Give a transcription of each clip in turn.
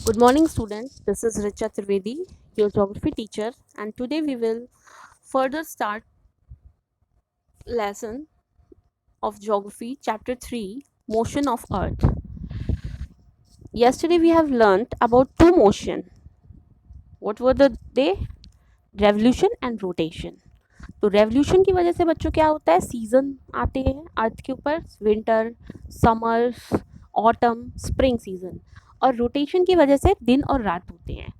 Good morning, students. This is Richa Trivedi, your geography teacher, and today we will further start lesson of geography, chapter 3, motion of earth. Yesterday we have learnt about two motion. What were they? Revolution and rotation. तो revolution की वजह से बच्चों क्या होता है, season आते हैं अर्थ के ऊपर, winter, summer, autumn, spring season, और रोटेशन की वजह से दिन और रात होते हैं।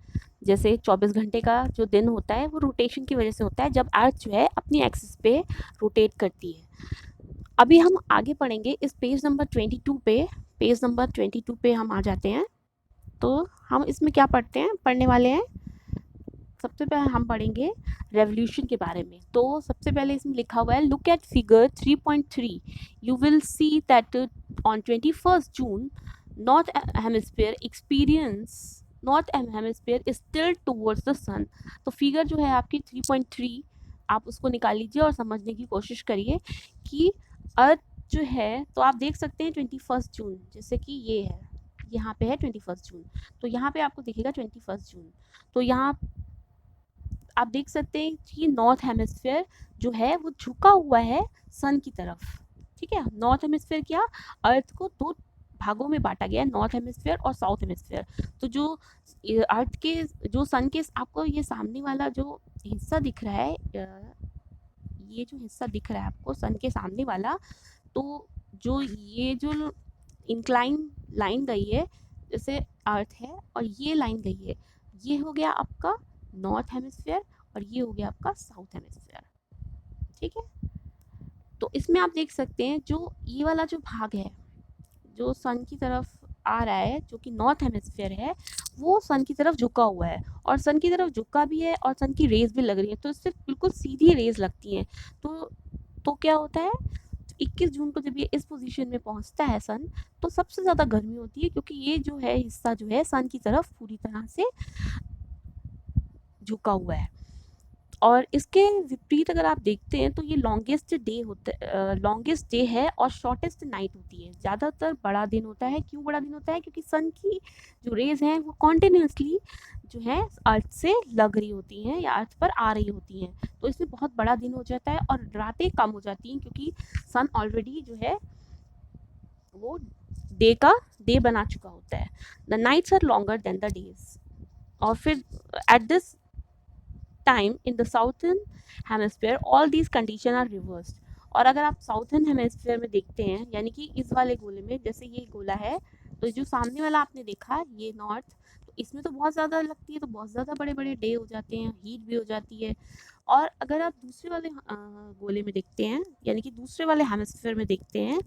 जैसे 24 घंटे का जो दिन होता है वो रोटेशन की वजह से होता है, जब अर्थ जो है अपनी एक्सिस पे रोटेट करती है। अभी हम आगे पढ़ेंगे इस पेज नंबर 22 पे। पेज नंबर 22 पे हम आ जाते हैं। तो हम इसमें क्या पढ़ने वाले हैं। सबसे पहले हम पढ़ेंगे रेवोल्यूशन के बारे में। तो सबसे पहले इसमें लिखा हुआ है, look at figure 3.3, you will see that on 21 June north hemisphere experience north hemisphere is tilt towards the sun. तो फिगर जो है आपकी 3.3, आप उसको निकाल लीजिए और समझने की कोशिश करिए कि अर्थ जो है, तो आप देख सकते हैं 21 जून, जैसे कि ये है, यहाँ पे है 21 जून, तो यहाँ पे आपको दिखेगा 21 जून। तो यहाँ आप देख सकते हैं कि नॉर्थ हेमिस्फीयर जो है वो झुका हुआ है सन की तरफ। ठीक है, नॉर्थ हेमिस्फीयर क्या, अर्थ को दो भागों में बांटा गया है, नॉर्थ हेमिस्फीयर और साउथ हेमिस्फीयर। तो जो अर्थ के, जो सन के, आपको ये सामने वाला जो हिस्सा दिख रहा है, ये जो हिस्सा दिख रहा है आपको सन के सामने वाला, तो जो ये जो इंक्लाइन लाइन गई है, जैसे अर्थ है और ये लाइन गई है, ये हो गया आपका नॉर्थ हेमिस्फीयर और ये हो गया आपका साउथ हेमिस्फीयर। ठीक है, तो इसमें आप देख सकते हैं जो ये वाला जो भाग है जो सन की तरफ आ रहा है, जो कि नॉर्थ हेमिस्फीयर है, वो सन की तरफ झुका हुआ है, और सन की तरफ झुका भी है और सन की रेज भी लग रही है, तो इससे बिल्कुल सीधी रेज लगती है। तो क्या होता है, 21 जून को जब ये इस पोजीशन में पहुंचता है सन, तो सबसे ज़्यादा गर्मी होती है, क्योंकि ये जो है हिस्सा जो है सन की तरफ पूरी तरह से झुका हुआ है। और इसके विपरीत अगर आप देखते हैं तो ये लॉन्गेस्ट डे है और शॉर्टेस्ट नाइट होती है। ज़्यादातर बड़ा दिन होता है। क्यों बड़ा दिन होता है? क्योंकि सन की जो रेज हैं वो कॉन्टिन्यूसली जो है अर्थ से लग रही होती हैं या अर्थ पर आ रही होती हैं, तो इसमें बहुत बड़ा दिन हो जाता है और रातें कम हो जाती हैं, क्योंकि सन ऑलरेडी जो है वो डे बना चुका होता है। The nights are longer than the days. और फिर at this time in the southern hemisphere all these condition are reversed। और अगर आप साउथर्न हेमिस्फीयर में देखते हैं, यानी कि इस वाले गोले में, जैसे ये गोला है, तो जो सामने वाला आपने देखा ये नॉर्थ, तो इसमें तो बहुत ज़्यादा लगती है, तो बहुत ज़्यादा बड़े बड़े डे हो जाते हैं, हीट भी हो जाती है। और अगर आप दूसरे वाले गोले में देखते हैं, यानी कि दूसरे वाले हेमिस्फीयर में देखते हैं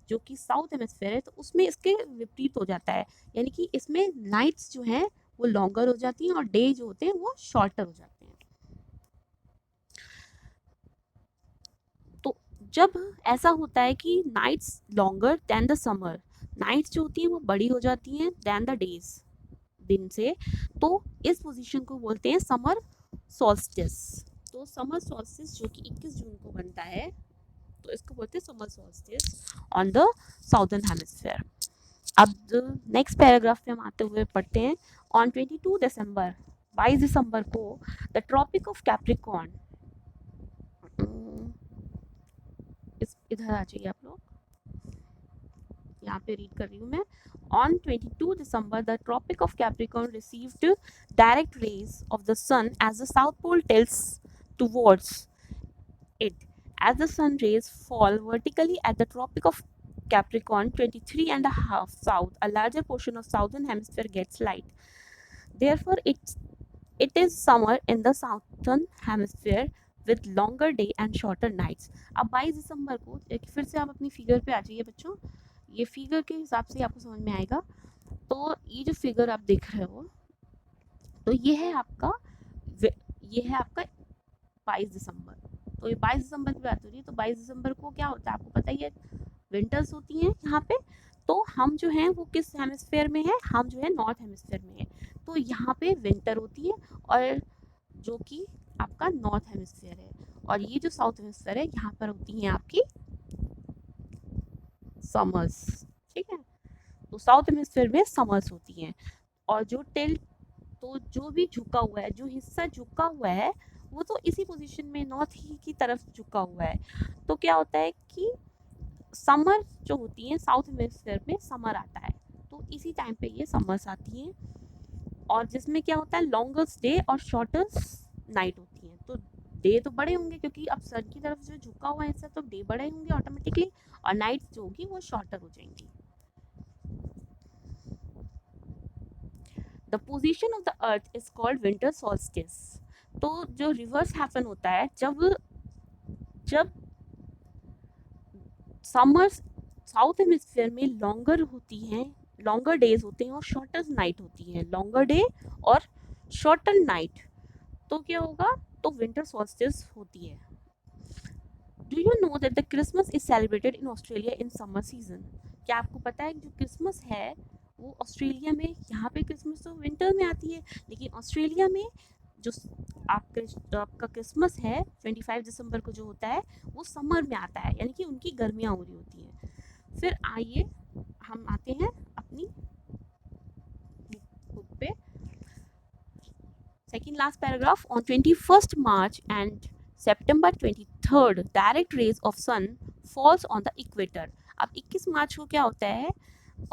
जो कि साउथ हेमिस्फीयर है, तो उसमें इसके विपरीत हो जाता है, यानी कि इसमें नाइट्स जो हैं वो लॉन्गर हो जाती हैं और डे जो होते हैं वो शॉर्टर हो जाते हैं। तो जब ऐसा होता है कि nights longer than the summer, nights जो होती हैं वो बड़ी हो जाती हैं देन द डेज, दिन से, तो इस पोजीशन को बोलते हैं समर सॉल्स्टिस। तो समर सॉल्स्टिस जो कि 21 जून को बनता है, तो इसको बोलते हैं summer solstice on the southern hemisphere. अब नेक्स्ट पैराग्राफ पे हम आते हुए पढ़ते हैं, ऑन 22 दिसंबर, 22 दिसंबर को द ट्रॉपिक ऑफ कैप्रिकॉर्न, इधर आ जाइए आप लोग, यहाँ पे रीड कर रही हूँ मैं। On 22 December the tropic of Capricorn received direct rays of the sun as the south pole tilts towards it. As the sun rays fall vertically at the tropic of Capricorn 23 and a half south, a larger portion of southern hemisphere gets light. Therefore it is summer in the southern hemisphere with longer day and shorter nights. अब 22 दिसंबर को फिर से आप अपनी figure पे आ जाइए बच्चों, ये फिगर के हिसाब से आपको समझ में आएगा। तो ये जो फिगर आप देख रहे हो, तो ये है आपका 22 दिसंबर। तो ये 22 दिसंबर की बात हो रही है, तो 22 दिसंबर को क्या होता है आपको पता ही है, विंटर्स होती हैं यहाँ पे। तो हम जो हैं वो किस हेमिस्फेयर में है, हम जो है नॉर्थ हेमिस्फेयर में है, तो यहाँ पे विंटर होती है, और जो कि आपका नॉर्थ हेमिस्फेयर है, और ये जो साउथ हेमिस्फेयर है यहाँ पर होती हैं आपकी समर्स। ठीक है, तो साउथ हेमिस्फेयर में समर्स होती हैं। और जो टिल्ट, तो जो भी झुका हुआ है, जो हिस्सा झुका हुआ है वो तो इसी पोजीशन में नॉर्थ ही की तरफ झुका हुआ है। तो क्या होता है कि समर जो होती है साउथ हेमिस्फीयर में समर आता है, तो इसी टाइम पे ये समर्स आती हैं, और जिसमें क्या होता है लॉन्गेस्ट डे और शॉर्टेस्ट नाइट होती है। तो डे तो बड़े होंगे क्योंकि अब सन की तरफ जो झुका हुआ है हिस्सा, तो डे बड़े होंगे ऑटोमेटिकली, और नाइट जो होगी वो शॉर्टर हो जाएंगी। The position of the earth is called winter solstice. तो जो रिवर्स हैपन होता है, जब जब समर्स साउथ हेमिस्फीयर में लॉन्गर होती हैं, लॉन्गर डेज होते हैं और शॉर्टर नाइट होती हैं, लॉन्गर डे और शॉर्टर नाइट, तो क्या होगा, तो विंटर सॉल्स्टिस होती है। Do you know that the Christmas is celebrated in Australia in summer season? क्या आपको पता है जो क्रिसमस है वो ऑस्ट्रेलिया में, यहाँ पे क्रिसमस तो विंटर में आती है, लेकिन ऑस्ट्रेलिया में जो आपका क्रिसमस है 25 दिसंबर को जो होता है वो समर में आता है, यानी कि उनकी गर्मियाँ हो रही होती हैं। फिर आइए हम आते हैं अपनी बुक पे, second last paragraph. On 21st March and September 23rd, direct rays of sun falls on the equator. अब 21 मार्च को क्या होता है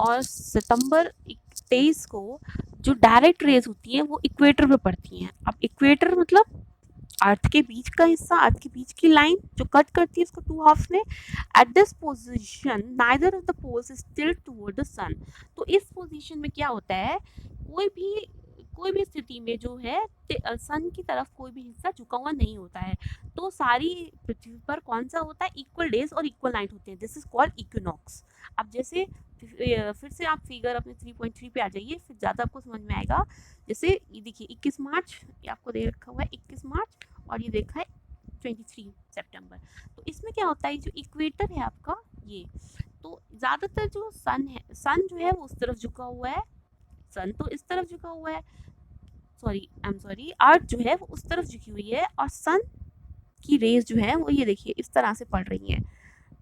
और सितंबर 23 को जो डायरेक्ट रेज होती हैं वो इक्वेटर पे पड़ती हैं। अब इक्वेटर मतलब अर्थ के बीच का हिस्सा, अर्थ के बीच की लाइन जो कट करती है इसको टू हाफ में। At this position neither of the poles is tilt toward the sun. तो इस पोजीशन में क्या होता है, कोई भी स्थिति में जो है सन की तरफ कोई भी हिस्सा झुका हुआ नहीं होता है। तो सारी पृथ्वी पर कौन सा होता है, इक्वल डेज और इक्वल नाइट होते हैं, दिस इज कॉल्ड इक्विनॉक्स। अब जैसे फिर से आप फिगर अपने 3.3 पे आ जाइए, फिर ज़्यादा आपको समझ में आएगा। जैसे ये देखिए 21 मार्च, ये आपको दे रखा हुआ है 21 मार्च, और ये देखा है 23 सितंबर। तो इसमें क्या होता है, जो इक्वेटर है आपका ये, तो ज़्यादातर जो सन है, सन जो है वो उस तरफ झुका हुआ है, सन तो इस तरफ झुका हुआ है, सॉरी अर्थ जो है वो उस तरफ झुकी हुई है, और सन की रेज जो है वो ये देखिए इस तरह से पड़ रही हैं।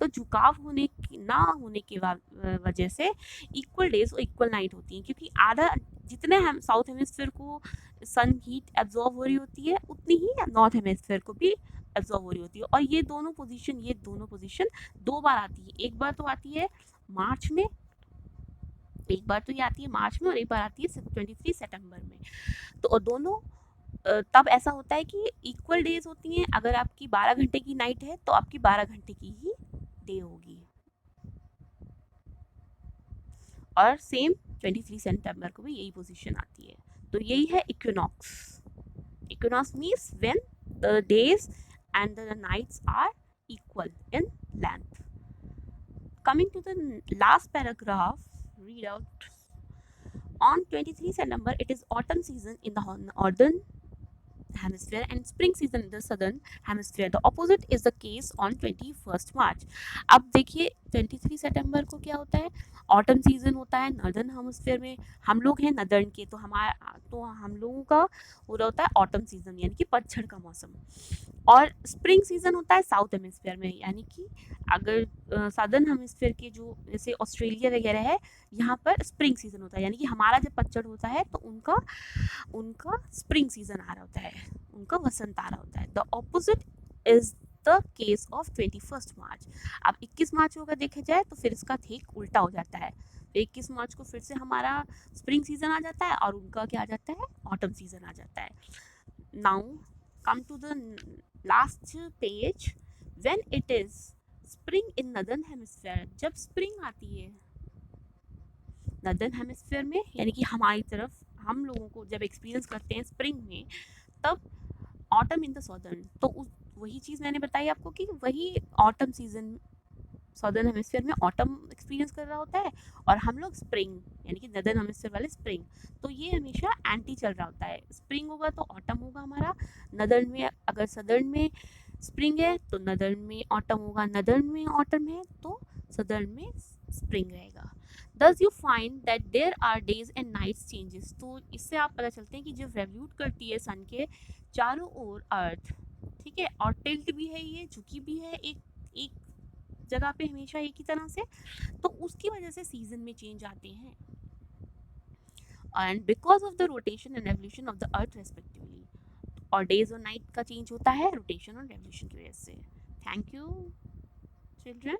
तो झुकाव होने की ना होने की वजह से इक्वल डेज और इक्वल नाइट होती हैं, क्योंकि आधा जितने हम साउथ हेमिस्फीयर को सन हीट एब्जॉर्ब हो रही होती है उतनी ही नॉर्थ हेमिस्फीयर को भी एब्जॉर्ब हो रही होती है। और ये दोनों पोजीशन दो बार आती है, एक बार तो आती है मार्च में, एक बार तो ये आती है मार्च में और एक बार आती है 23 सितंबर में। तो और दोनों तब ऐसा होता है कि इक्वल डेज होती हैं। अगर आपकी 12 घंटे की नाइट है तो आपकी 12 घंटे की ही डे होगी, और सेम 23 सितंबर को भी यही पोजीशन आती है। तो यही है equinox. Equinox means when the days and the nights are equal in length. Coming to the last paragraph, read out. On 23 September, it is autumn season in the northern hemisphere and spring season in the southern hemisphere. The opposite is the case on 21st March. अब देखिए 23 सितंबर को क्या होता है, autumn season होता है northern hemisphere में, हम लोग हैं नदर्न के, तो हम लोगों का हो रहा होता है ऑटम सीजन यानी कि पतझड़ का मौसम, और स्प्रिंग सीजन होता है साउथ हेमिस्फीयर में, यानी कि अगर सदर्न हेमिस्फीयर के जो जैसे ऑस्ट्रेलिया वगैरह है यहाँ पर स्प्रिंग सीजन होता है, यानी कि हमारा जब पतझड़ होता है तो उनका उनका स्प्रिंग सीजन आ रहा होता है, उनका वसंत आ रहा होता है। The opposite is the case of 21 मार्च। अब 21 मार्च को अगर देखा जाए तो फिर इसका ठीक उल्टा हो जाता है, 21 मार्च को फिर से हमारा स्प्रिंग सीजन आ जाता है और उनका क्या आ जाता है, ऑटम सीजन आ जाता है। Now come to the last page. When it is spring in northern hemisphere, जब स्प्रिंग आती है नदर्न हेमिस्फीयर में, यानी कि हमारी तरफ हम लोगों को जब एक्सपीरियंस करते हैं स्प्रिंग में, तब ऑटम इन द सदर्न, तो वही चीज़ मैंने बताई आपको कि वही ऑटम सीजन सदर्न हेमिस्फीयर में ऑटम एक्सपीरियंस कर रहा होता है और हम लोग स्प्रिंग यानी कि नदर्न हेमिस्फीयर वाले स्प्रिंग, तो ये हमेशा एंटी चल रहा होता है। स्प्रिंग होगा तो ऑटम होगा हमारा नदर्न में, अगर सदर्न में स्प्रिंग है तो नदर्न में ऑटम होगा, नदर्न में ऑटम है तो सदर्न में स्प्रिंग रहेगा। Thus you find that there are days and nights changes. तो इससे आप पता चलते हैं कि जब रेवल्यूट करती है सन के चारों ओर अर्थ, ठीक है, और टिल्ट भी है, ये झुकी भी है एक एक जगह पे हमेशा एक ही तरह से, तो उसकी वजह से सीजन में चेंज आते हैं। And because of the rotation and revolution of the earth respectively. और डेज और नाइट का चेंज होता है रोटेशन और रेवोल्यूशन की वजह से। Thank you children.